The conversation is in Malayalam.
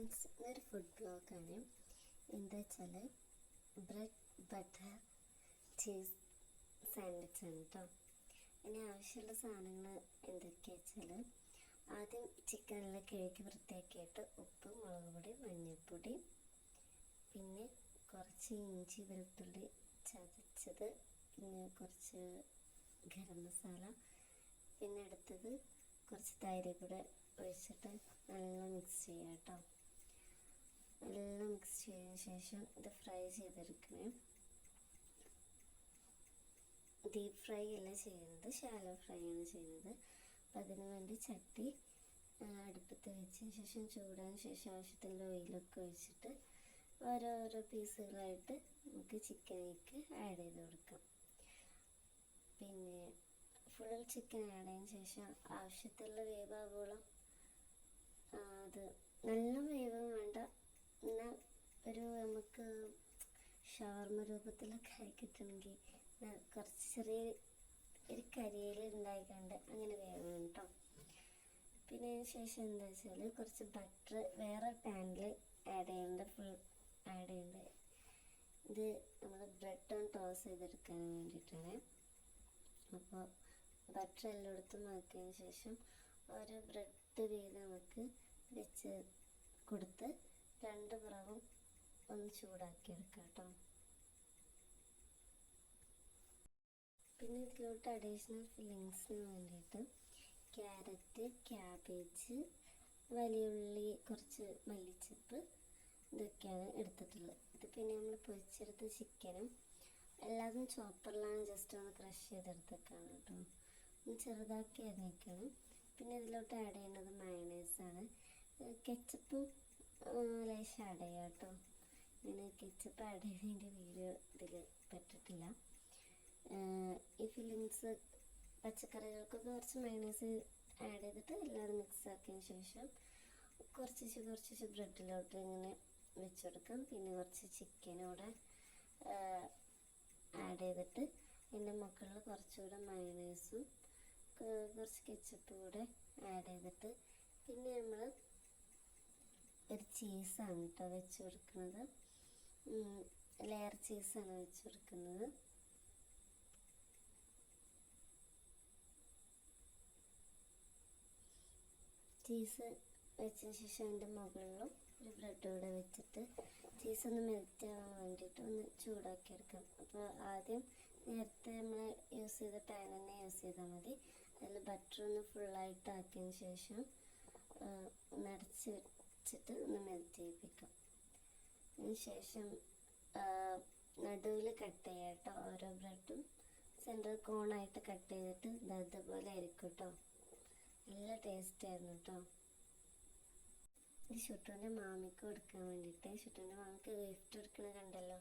ഫ്രണ്ട്സ്, ഇതൊരു ഫുഡ് ബ്ലോഗാണ്. എന്താ വെച്ചാൽ ബ്രെഡ് ബട്ടർ ചീസ് സാൻഡ്വിച്ചാണ് കേട്ടോ. അതിന് ആവശ്യമുള്ള സാധനങ്ങൾ എന്തൊക്കെയാ വെച്ചാൽ, ആദ്യം ചിക്കനെല്ലാം കഴുകി വൃത്തിയാക്കിയിട്ട് ഉപ്പ്, മുളക് പൊടി, മഞ്ഞൾപ്പൊടി, പിന്നെ കുറച്ച് ഇഞ്ചി വെളുത്തുള്ളി ചതച്ചത്, പിന്നെ കുറച്ച് ഗരം മസാല, പിന്നെ അടുത്തത് കുറച്ച് തൈര് കൂടെ ഒഴിച്ചിട്ട് നല്ല മിക്സ് ചെയ്യാം കേട്ടോ. നല്ല മിക്സ് ചെയ്തതിന് ശേഷം ഇത് ഫ്രൈ ചെയ്തെടുക്കണേ. ഡീപ്പ് ഫ്രൈ അല്ല ചെയ്യുന്നത്, ഷാലോ ഫ്രൈ ആണ് ചെയ്യുന്നത്. അപ്പം അതിന് വേണ്ടി ചട്ടി അടുപ്പത്ത് വെച്ചതിന് ശേഷം ചൂടാന് ശേഷം ആവശ്യത്തിനുള്ള ഓയിലൊക്കെ ഒഴിച്ചിട്ട് ഓരോരോ പീസുകളായിട്ട് നമുക്ക് ചിക്കനിലേക്ക് ആഡ് ചെയ്ത് കൊടുക്കാം. പിന്നെ ഫുൾ ചിക്കൻ ആഡ് ചെയ്തതിന് ശേഷം ആവശ്യത്തിലുള്ള വേവാവോളം അത് നല്ല വേവ് വേണ്ട, എന്നാൽ ഒരു നമുക്ക് ഷവർമ രൂപത്തിലൊക്കെ ആയി കിട്ടണമെങ്കിൽ കുറച്ച് ചെറിയ ഒരു കരിയിൽ ഉണ്ടായിക്കൊണ്ട് അങ്ങനെ വേവണം കേട്ടോ. പിന്നെ അതിന് ശേഷം എന്താ വെച്ചാൽ കുറച്ച് ബട്ടർ വേറെ പാനിൽ ആഡ് ചെയ്യേണ്ട, ഫുൾ ആഡ് ചെയ്യേണ്ടത്. ഇത് നമ്മൾ ബ്രെഡ് ഒന്ന് ടോസ് ചെയ്തെടുക്കാൻ വേണ്ടിയിട്ടാണ്. അപ്പോൾ ബട്ടർ എല്ലായിടത്തും ആക്കിയതിന് ശേഷം ഓരോ ബ്രെഡ് വീതം നമുക്ക് വെച്ച് കൊടുത്ത് രണ്ട് പുറവും ഒന്ന് ചൂടാക്കിയെടുക്കാം കേട്ടോ. പിന്നെ ഇതിലോട്ട് അഡീഷണൽ ഫില്ലിങ്സിന് വേണ്ടിയിട്ട് ക്യാരറ്റ്, ക്യാബേജ്, വലിയ ഉള്ളി, കുറച്ച് മല്ലിച്ചപ്പ്, ഇതൊക്കെയാണ് എടുത്തിട്ടുള്ളത്. ഇത് പിന്നെ നമ്മൾ പൊരിച്ചെടുത്ത ചിക്കനും എല്ലാതും ചോപ്പറിലാണ് ജസ്റ്റ് ഒന്ന് ക്രഷ് ചെയ്തെടുത്തേക്കാണ് കേട്ടോ. ഒന്ന് ചെറുതാക്കി അരിഞ്ഞേക്കാണ്. പിന്നെ ഇതിലോട്ട് ആഡ് ചെയ്യുന്നത് മയണൈസാണ്. കെച്ചപ്പും ലേശം ആഡ് ചെയ്യാം കേട്ടോ. ഇങ്ങനെ കെച്ചപ്പ് ആഡ് ചെയ്തതിൻ്റെ വീഡിയോ ഇതിൽ പറ്റിട്ടില്ല. ഈ ഫില്ലിങ്സ് പച്ചക്കറികൾക്കൊക്കെ കുറച്ച് മയണൈസ് ആഡ് ചെയ്തിട്ട് എല്ലാവരും മിക്സ് ആക്കിയതിന് ശേഷം കുറച്ച് ബ്രെഡിലോട്ട് ഇങ്ങനെ വെച്ച് കൊടുക്കാം. പിന്നെ കുറച്ച് ചിക്കനോടെ ആഡ് ചെയ്തിട്ട് അതിൻ്റെ മുകളിൽ കുറച്ചുകൂടെ മയണൈസും കുറച്ച് കെച്ചപ്പ് കൂടെ ആഡ് ചെയ്തിട്ട് പിന്നെ നമ്മൾ ഒരു ചീസാണ് കേട്ടോ വെച്ച് കൊടുക്കുന്നത്. ലെയർ ചീസാണ് വെച്ച് കൊടുക്കുന്നത്. ചീസ് വെച്ചതിന് ശേഷം അതിൻ്റെ മുകളിലും ഒരു ബ്രെഡ് കൂടെ വെച്ചിട്ട് ചീസ് ഒന്ന് മെൽറ്റ് ആവാൻ വേണ്ടിയിട്ട് ഒന്ന് ചൂടാക്കിയെടുക്കാം. അപ്പോൾ ആദ്യം നേരത്തെ നമ്മൾ യൂസ് ചെയ്ത പാൻ തന്നെ യൂസ് ചെയ്താൽ മതി. അതിൽ ബട്ടർ ഒന്ന് ഫുള്ളായിട്ട് ആക്കിയതിന് ശേഷം ഒന്ന് അടച്ച് വെച്ചിട്ട് ഒന്ന് മെൽറ്റ് ചെയ്യിപ്പിക്കാം. അതിന് ശേഷം നടുവിൽ കട്ട് ചെയ്യാം കേട്ടോ. ഓരോ ബ്രെഡും സെൻറ്റർ കോണായിട്ട് കട്ട് ചെയ്തിട്ട് ഇതുപോലെ ആയിരിക്കും കേട്ടോ. നല്ല ടേസ്റ്റ് ആയിരുന്നു കേട്ടോ. ഇത് ഷുട്ടുവിൻ്റെ മാമിക്ക് കൊടുക്കാൻ വേണ്ടിയിട്ട്, ഷുട്ടുവിൻ്റെ മാമിക്ക് ഗിഫ്റ്റ് കൊടുക്കണ കണ്ടല്ലോ.